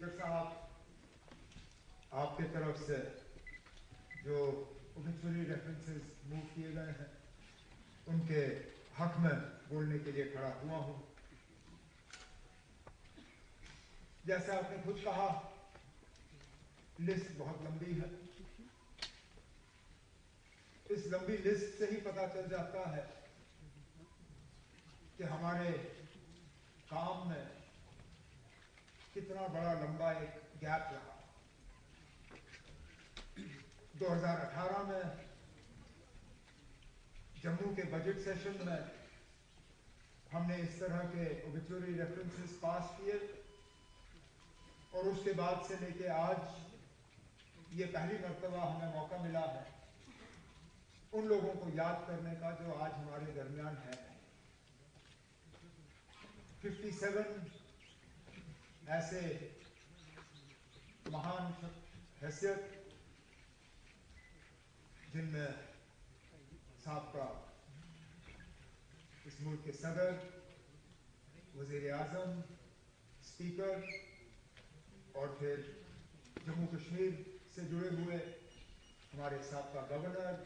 Speaker साहब, आपके तरफ से जो ओबिचुअरी रेफरेंसेस मूव किए गए हैं उनके हक में बोलने के लिए खड़ा हुआ हूँ। जैसे आपने खुद कहा, लिस्ट बहुत लंबी है। इस लंबी लिस्ट से ही पता चल जाता है कि हमारे काम में कितना बड़ा लंबा एक गैप रहा। 2018 में जम्मू के बजट सेशन में हमने इस तरह के ओबिचुअरी रेफरेंसेस पास किए और उसके बाद से लेके आज ये पहली मर्तबा हमें मौका मिला है उन लोगों को याद करने का जो आज हमारे दरमियान है। 57 ऐसे महान हैसियत जिनमें साबका इस मुल्क के सदर, वज़ीर आज़म, स्पीकर और फिर जम्मू कश्मीर से जुड़े हुए हमारे साबका governor,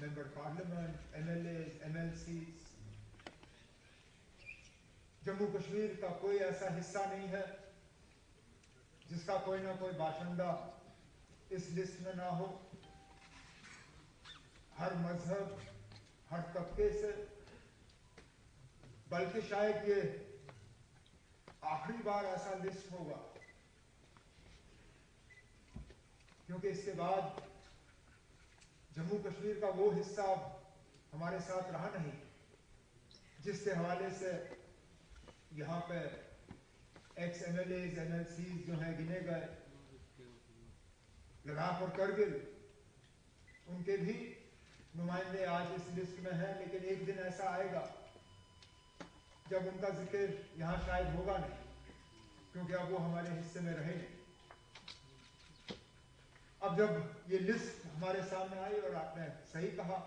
member parliament, MLAs, MLCs। Jammu Kashmir का कोई ऐसा हिस्सा नहीं है जिसका कोई ना कोई बाशिंदा इस लिस्ट में ना हो। हर मजहब, हर तबके से, बल्कि शायद ये आखिरी बार ऐसा लिस्ट होगा, क्योंकि इसके बाद जम्मू कश्मीर का वो हिस्सा हमारे साथ रहा नहीं जिसके हवाले से यहाँ पे एक्स MLAs, MLCs जो हैं गिने गए। लद्दाख और करगिल, उनके भी नुमाइंदे आज इस लिस्ट में हैं, लेकिन एक दिन ऐसा आएगा जब उनका जिक्र यहाँ शायद होगा नहीं, क्योंकि अब वो हमारे हिस्से में रहे नहीं। अब जब ये लिस्ट हमारे सामने आई, और आपने सही कहा,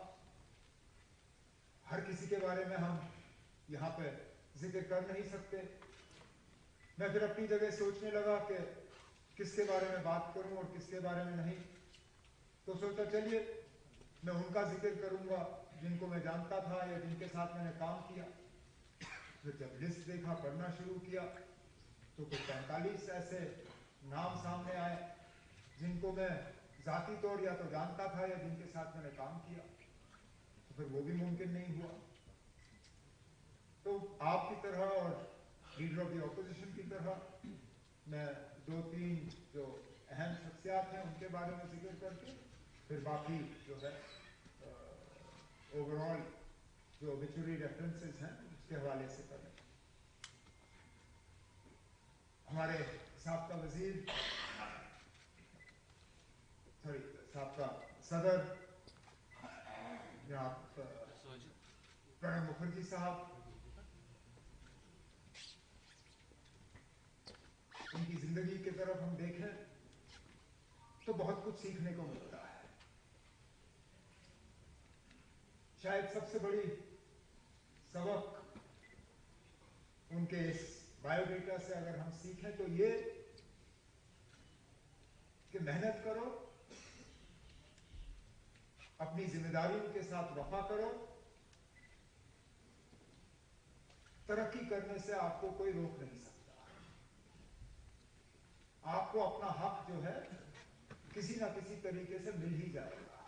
हर किसी के बारे में हम यहाँ पे जिक्र कर नहीं सकते। मैं फिर अपनी जगह सोचने लगा कि किसके बारे में बात करूं और किसके बारे में नहीं। तो सोचा चलिए मैं उनका जिक्र करूंगा जिनको मैं जानता था या जिनके साथ मैंने काम किया। फिर जब लिस्ट देखा, पढ़ना शुरू किया, तो कुछ 45 ऐसे नाम सामने आए जिनको मैं जाती तौर या तो जानता था या जिनके साथ मैंने काम किया। तो फिर वो भी मुमकिन नहीं हुआ। तो आपकी तरह और लीडर ऑफ द ऑपोजिशन की तरह मैं 2-3 जो अहम शख्सियात हैं उनके बारे में जिक्र करके फिर बाकी जो है ओवरऑल जो ओबिचुअरी रेफरेंसेस हैं उसके हवाले से करें। हमारे साबका वजीर, साबका सदर जनाब प्रणब मुखर्जी साहब, उनकी जिंदगी की तरफ हम देखें तो बहुत कुछ सीखने को मिलता है। शायद सबसे बड़ी सबक उनके इस बायोडेटा से अगर हम सीखें तो ये कि मेहनत करो, अपनी जिम्मेदारियों के साथ वफा करो, तरक्की करने से आपको कोई रोक नहीं सकता। आपको अपना हक जो है किसी ना किसी तरीके से मिल ही जाएगा।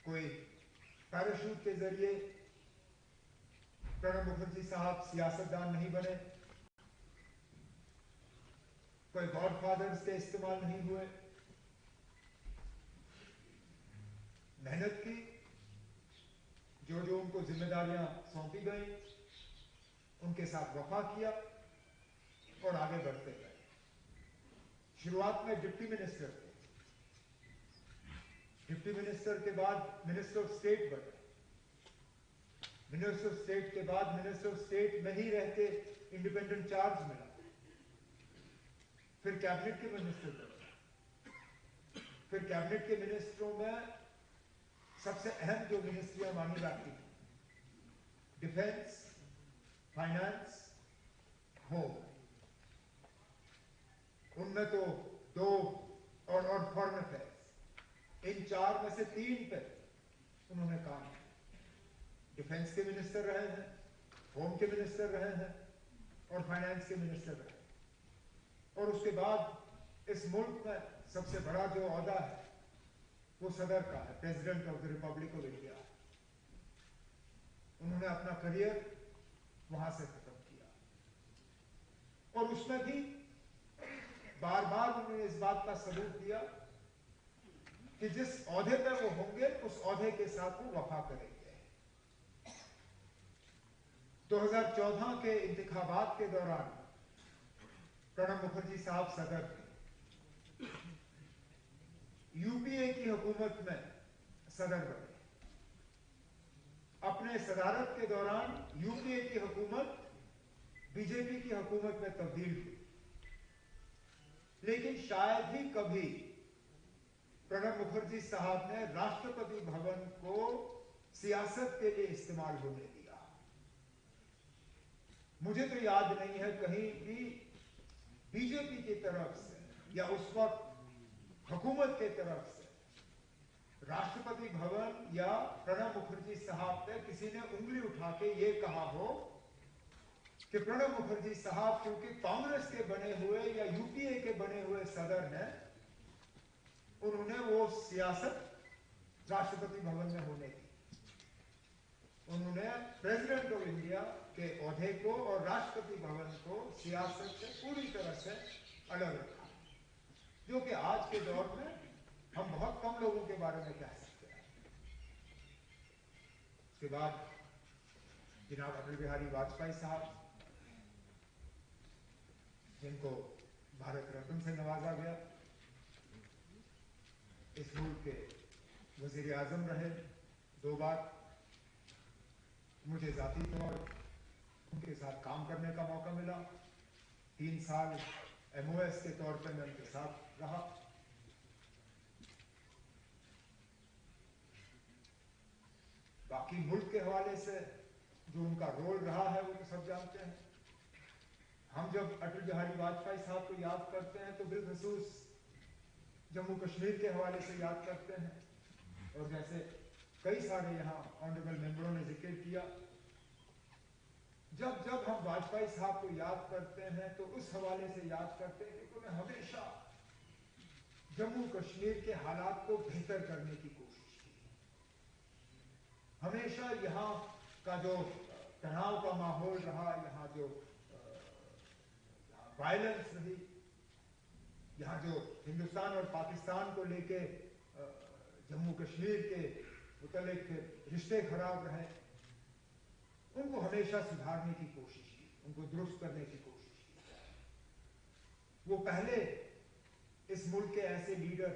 कोई पैराशूट के जरिए प्रणब मुखर्जी साहब सियासतदान नहीं बने, कोई गॉडफादर्स के इस्तेमाल नहीं हुए। मेहनत की, जो उनको जिम्मेदारियां सौंपी गई उनके साथ वफा किया और आगे बढ़ते गए। शुरुआत में डिप्टी मिनिस्टर थे, डिप्टी मिनिस्टर के बाद मिनिस्टर ऑफ स्टेट बने, मिनिस्टर ऑफ स्टेट के बाद मिनिस्टर ऑफ स्टेट में ही रहते इंडिपेंडेंट चार्ज मिला, फिर कैबिनेट के मिनिस्टर बने। फिर कैबिनेट के मिनिस्टरों में सबसे अहम जो मिनिस्ट्रियां मानी जाती थी, डिफेंस, फाइनेंस, होम, उनमें तो 2 और फॉरेन अफेयर्स, इन 4 में से 3 पे उन्होंने काम किया। डिफेंस के मिनिस्टर रहे हैं, होम के मिनिस्टर रहे हैं और फाइनेंस के मिनिस्टर रहे हैं। और उसके बाद इस मुल्क में सबसे बड़ा जो ओहदा है वो सदर का है, president of the Republic of India. उन्होंने अपना करियर वहां से खत्म किया और उसमें भी बार बार उन्होंने इस बात का सबूत दिया कि जिस ओहदे पे वो होंगे उस ओहदे के साथ वो वफा करेंगे। 2014 के इंतखाबात के दौरान प्रणब मुखर्जी साहब सदर थे। यूपीए की हुकूमत में सदर बने। अपने सदारत के दौरान यूपीए की हुकूमत बीजेपी की हुकूमत में तब्दील हुई, लेकिन शायद ही कभी प्रणब मुखर्जी साहब ने राष्ट्रपति भवन को सियासत के लिए इस्तेमाल होने दिया। मुझे तो याद नहीं है कहीं भी बीजेपी की तरफ से या उस वक्त हुकूमत की तरफ से राष्ट्रपति भवन या प्रणब मुखर्जी साहब पे किसी ने उंगली उठा के ये कहा हो कि प्रणब मुखर्जी साहब क्योंकि कांग्रेस के बने हुए या यूपीए के बने हुए सदर हैं, उन्होंने वो सियासत राष्ट्रपति भवन में होने दी। उन्होंने प्रेसिडेंट ऑफ इंडिया के ओहदे को और राष्ट्रपति भवन को सियासत से पूरी तरह से अलग रखा, जो कि आज के दौर में हम बहुत कम लोगों के बारे में कह सकते हैं। उसके बाद जनाब अटल बिहारी वाजपेयी साहब, जिनको भारत रत्न से नवाजा गया, इस मुल्क के वजीर आजम रहे 2 बार। मुझे जाती तौर उनके साथ काम करने का मौका मिला। 3 साल MOS के तौर पर मैं उनके साथ रहा। बाकी मुल्क के हवाले से जो उनका रोल रहा है वो तो सब जानते हैं। हम जब अटल बिहारी वाजपेयी साहब को याद करते हैं तो बिलखसूस जम्मू कश्मीर के हवाले से याद करते हैं, और जैसे कई सारे यहाँ ऑनरेबल मेंबरों ने जिक्र किया, जब जब हम वाजपेयी साहब को याद करते हैं तो उस हवाले से याद करते हैं कि उन्होंने हमेशा जम्मू कश्मीर के हालात को बेहतर करने की कोशिश की। हमेशा यहाँ का जो तनाव का माहौल रहा, यहाँ जो वायलेंस रही, यहाँ जो हिंदुस्तान और पाकिस्तान को लेके जम्मू कश्मीर के मुतालिक रिश्ते खराब रहे, उनको हमेशा सुधारने की कोशिश की, उनको दुरुस्त करने की कोशिश की। वो पहले इस मुल्क के ऐसे लीडर,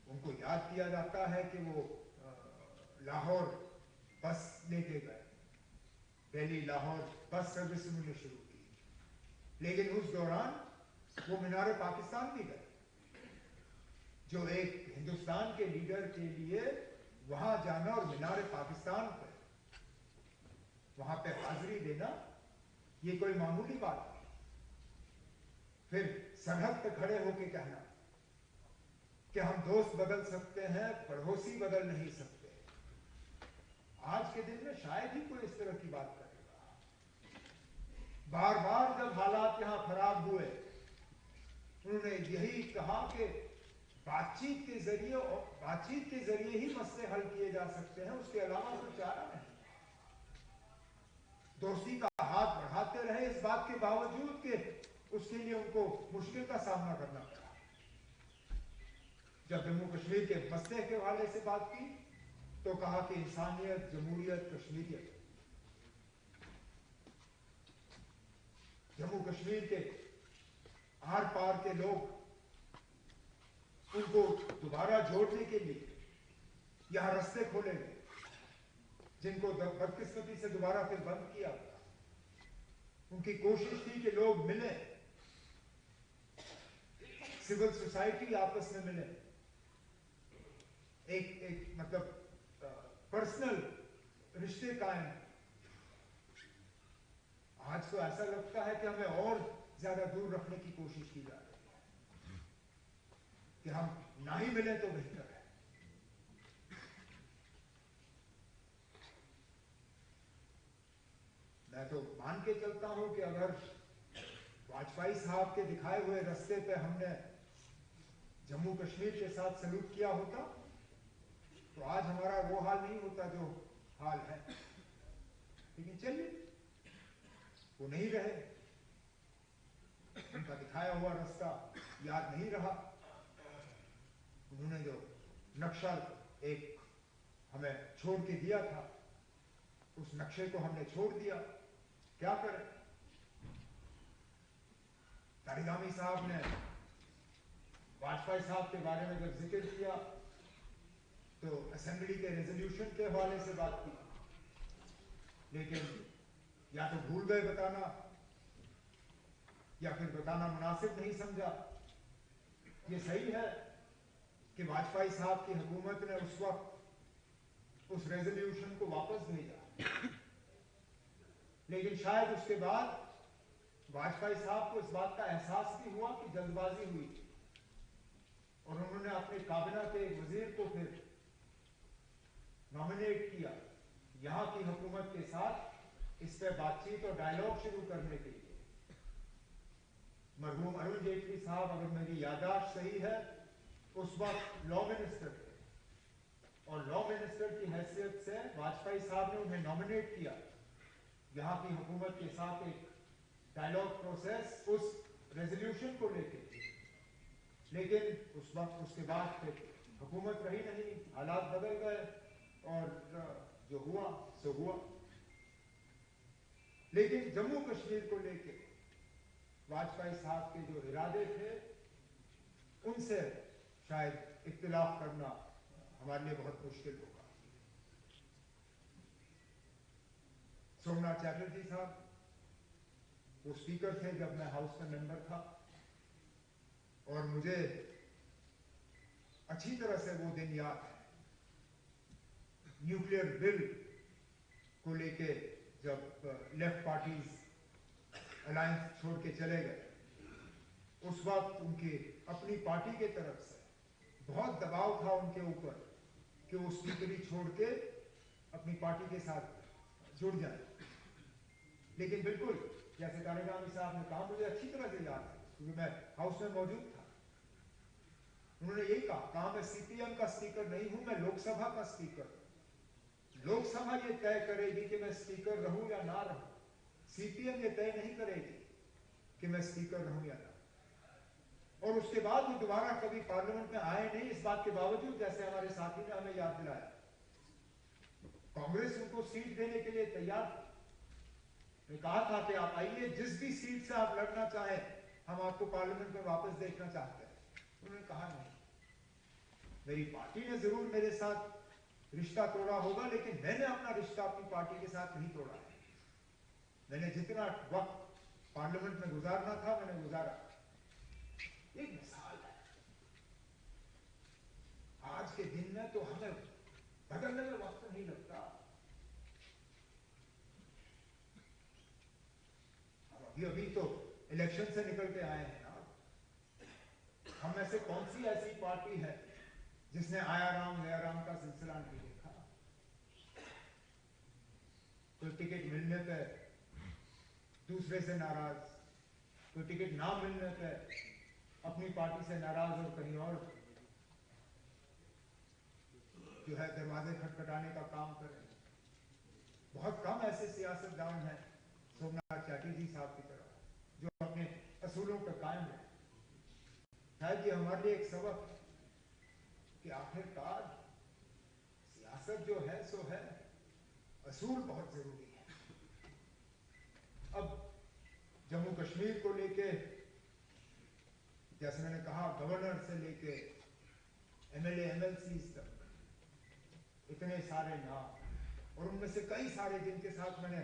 उनको याद किया जाता है कि वो लाहौर बस लेके गए, दिल्ली लाहौर बस सर्विस उन्होंने शुरू की, लेकिन उस दौरान वो मीनार पाकिस्तान भी गए, जो एक हिंदुस्तान के लीडर के लिए वहां जाना और मीनार पाकिस्तान पे वहां पे हाजिरी देना ये कोई मामूली बात नहीं। फिर सरहद पे खड़े होके कहना कि हम दोस्त बदल सकते हैं, पड़ोसी बदल नहीं सकते। आज के दिन में शायद ही कोई इस तरह की बात करेगा। बार बार जब हालात यहां खराब हुए, उन्होंने यही कहा कि बातचीत के जरिए ही मसले हल किए जा सकते हैं, उसके अलावा कोई चारा नहीं। दोस्ती का हाथ बढ़ाते रहे, इस बात के बावजूद कि उसके लिए उनको मुश्किल का सामना करना पड़ा। जब जम्मू कश्मीर के मसले के हवाले से बात की तो कहा कि इंसानियत, जमहूरियत, कश्मीरियत। जम्मू कश्मीर के आर पार के लोग, उनको दोबारा जोड़ने के लिए यहां रास्ते खोले गए, जिनको बदकिस्मती से दोबारा फिर बंद किया गया। उनकी कोशिश थी कि लोग मिले, सिविल सोसाइटी आपस में मिले, एक मतलब पर्सनल रिश्ते कायम। आज तो ऐसा लगता है कि हमें और ज्यादा दूर रखने की कोशिश की जा रही है कि हम ना ही मिले तो बेहतर है। मैं तो मान के चलता हूं कि अगर वाजपेयी साहब के दिखाए हुए रास्ते पे हमने जम्मू कश्मीर के साथ सलूक किया होता तो आज हमारा वो हाल नहीं होता जो हाल है। लेकिन चलिए, वो नहीं रहे, उनका दिखाया हुआ रास्ता याद नहीं रहा। उन्होंने जो नक्शा एक हमें छोड़ के दिया था, उस नक्शे को हमने छोड़ दिया। क्या करें? तारिगामी साहब ने वाजपेयी साहब के बारे में जब जिक्र किया तो असेंबली के रेजोल्यूशन के हवाले से बात की, लेकिन या तो भूल गए बताना या फिर बताना मुनासिब नहीं समझा। ये सही है कि वाजपेयी साहब की हुकूमत ने उस वक्त उस रेजोल्यूशन को वापस भेजा, लेकिन शायद उसके बाद वाजपेयी साहब को इस बात का एहसास भी हुआ कि जल्दबाजी हुई और उन्होंने अपने काबिना के वजीर को फिर नॉमिनेट किया यहाँ की हुकूमत के साथ इस पर बातचीत और डायलॉग शुरू करने के लिए। मरहूम अरुण जेटली साहब, अगर मेरी याददाश्त सही है, उस वक्त लॉ मिनिस्टर थे और लॉ मिनिस्टर की हैसियत से वाजपेयी साहब ने उन्हें नॉमिनेट किया यहाँ की हुकूमत के साथ एक डायलॉग प्रोसेस उस रेजोल्यूशन को लेके। लेकिन उस वक्त उसके बाद फिर हुकूमत रही नहीं, हालात बदल गए और जो हुआ सो हुआ। लेकिन जम्मू कश्मीर को लेके वाजपेयी साहब के जो इरादे थे उनसे शायद इख्तिलाफ करना हमारे लिए बहुत मुश्किल होगा। सोमनाथ चैटर्जी साहब वो स्पीकर थे जब मैं हाउस का मेंबर था और मुझे अच्छी तरह से वो दिन याद है। न्यूक्लियर बिल को लेके जब लेफ्ट पार्टीज अलायंस छोड़ के चले गए, उस वक्त उनकी अपनी पार्टी के तरफ से बहुत दबाव था उनके ऊपर कि वो स्पीकरी छोड़ के अपनी पार्टी के साथ जुड़ जाए। लेकिन बिल्कुल जैसे तारिगामी साहब ने कहा, मुझे अच्छी तरह से याद है क्योंकि मैं हाउस में मौजूद था। उन्होंने यही कहा मैं सीपीएम का स्पीकर नहीं हूं, मैं लोकसभा का स्पीकर हूं। लोकसभा ये तय करेगी कि मैं स्पीकर रहूं या ना रहूं। सीपीएम ये तय नहीं करेगी कि मैं स्पीकर रहूं या ना। और उसके बाद वो दोबारा कभी पार्लियामेंट में आए नहीं, इस बात के बावजूद, जैसे हमारे साथी ने हमें याद दिलाया, कांग्रेस उनको सीट देने के लिए तैयार थी। मैं कहा था कि आप आइए, जिस भी सीट से आप लड़ना चाहें, हम आपको पार्लियामेंट में वापस देखना चाहते हैं। उन्होंने कहा नहीं, मेरी पार्टी ने जरूर मेरे साथ रिश्ता तोड़ा होगा, लेकिन मैंने अपना रिश्ता अपनी पार्टी के साथ नहीं तोड़ा है। मैंने जितना वक्त पार्लियामेंट में गुजारना था मैंने गुजारा। एक मिसाल है, आज के दिन में तो हमें बदलने में वक्त नहीं लगता। अभी तो इलेक्शन से निकल के आए हैं ना। हम में से कौन सी ऐसी पार्टी है जिसने आया राम गया राम का सिलसिला नहीं देखा? कोई टिकट मिलने पे दूसरे से नाराज, कोई टिकट ना मिलने पे अपनी पार्टी से नाराज और कहीं और जो है दरवाजे खटखटाने का काम करें। बहुत कम ऐसे सियासतदान हैं सोमनाथ चैटर्जी साहब की तरह जो अपने असूलों पर कायम है। शायद ये हमारे लिए एक सबक है कि आखिरकार सियासत जो है सो है, असूल बहुत जरूरी है। अब जम्मू कश्मीर को लेके जैसे मैंने कहा, गवर्नर से लेके एमएलए एमएलसीज तक इतने सारे नाम और उनमें से कई सारे जिनके साथ मैंने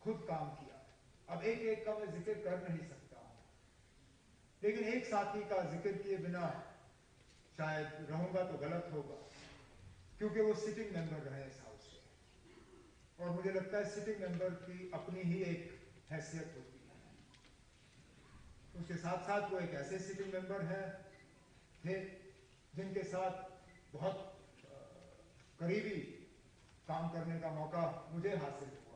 खुद काम किया। अब एक एक का मैं जिक्र कर नहीं सकता हूं, लेकिन एक साथी का जिक्र किए बिना शायद रहूंगा तो गलत होगा क्योंकि वो सिटिंग मेंबर रहे इस हाउस से और मुझे लगता है सिटिंग मेंबर की अपनी ही एक हैसियत होती है। اس کے ساتھ ساتھ وہ ایک ایسے سٹنگ ممبر ہیں تھے جن کے ساتھ بہت قریبی کام کرنے کا موقع مجھے حاصل ہے.